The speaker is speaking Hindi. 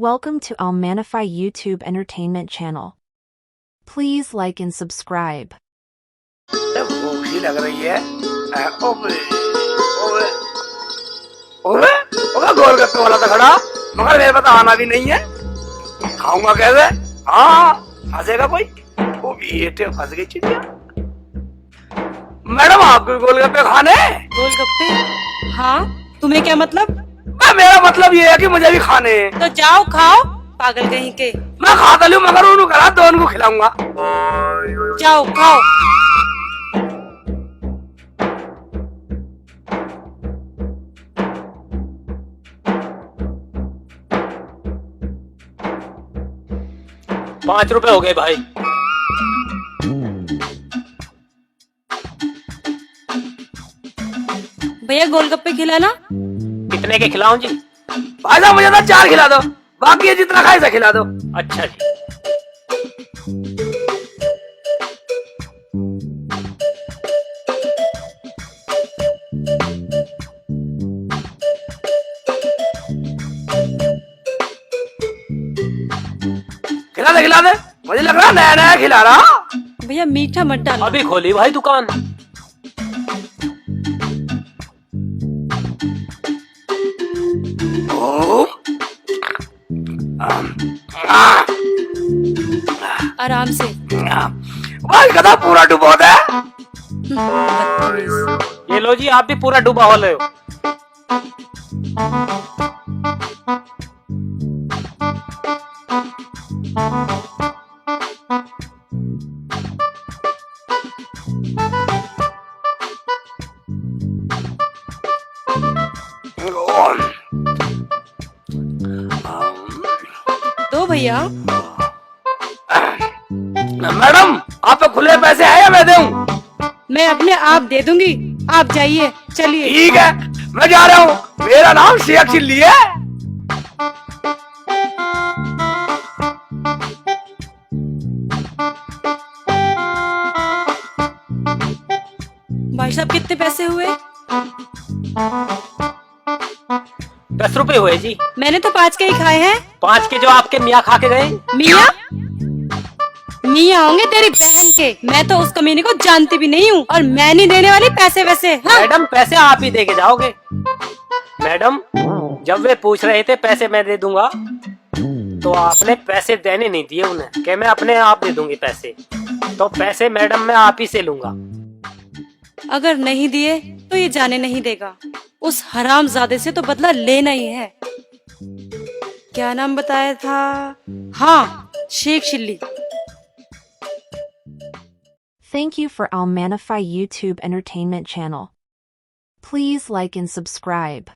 Welcome to Almanify YouTube Entertainment Channel. Please like and subscribe. भूख ही लग रही है। ओए ओए ओए ओए गोलगप्पे वाला तो खड़ा, मगर मेरे पास आना भी नहीं है। खाऊंगा कैसे? हाँ फंसेगा कोई। वो बेटे फंस गई चिड़िया। मैडम आपको गोलगप्पे खाने? गोलगप्पे? हाँ, तुम्हें क्या मतलब? मेरा मतलब ये है कि मुझे भी खाने। तो जाओ खाओ, पागल कहीं के। मैं खाता लूं मगर उनको करा तो उनको खिलाऊंगा। जाओ खाओ। ₹5 हो गए भाई। भैया गोलगप्पे खिलाना। कितने के खिलाऊं जी? भाई साहब मुझे तो 4 खिला दो, बाकी जितना खाए से खिला दो। अच्छा जी। खिला दे, मुझे लग रहा नया नया खिला रहा। भैया मीठा मत डालो। अभी खोली भाई दुकान। आराम से। भाई गधा पूरा डूबो दे। ये लो जी, आप भी पूरा डूबा हो ले। दो भैया। मैडम आप पे खुले पैसे है या मैं दूं? मैं अपने आप दे दूंगी, आप जाइए। चलिए ठीक है मैं जा रहा हूँ। मेरा नाम शेख चिल्ली है। भाई साहब कितने पैसे हुए? ₹10 हुए जी। मैंने तो 5 के ही खाए हैं। 5 के जो आपके मियाँ खा के गए। मियाँ? मियाँ होंगे तेरी बहन के। मैं तो उस कमीने को जानती भी नहीं हूँ, और मैं नहीं देने वाली पैसे वैसे। हाँ? मैडम पैसे आप ही दे के जाओगे। मैडम जब वे पूछ रहे थे पैसे मैं दे दूंगा, तो आपने पैसे देने नहीं दिए उन्हें कि मैं अपने आप दे दूंगी पैसे। तो पैसे मैडम मैं आप ही से लूंगा। अगर नहीं दिए तो ये जाने नहीं देगा। उस हरामजादे से तो बदला लेना ही है। क्या नाम बताया था? हाँ, Sheikh Chilli. Thank you for Almanify YouTube Entertainment Channel. Please like and subscribe.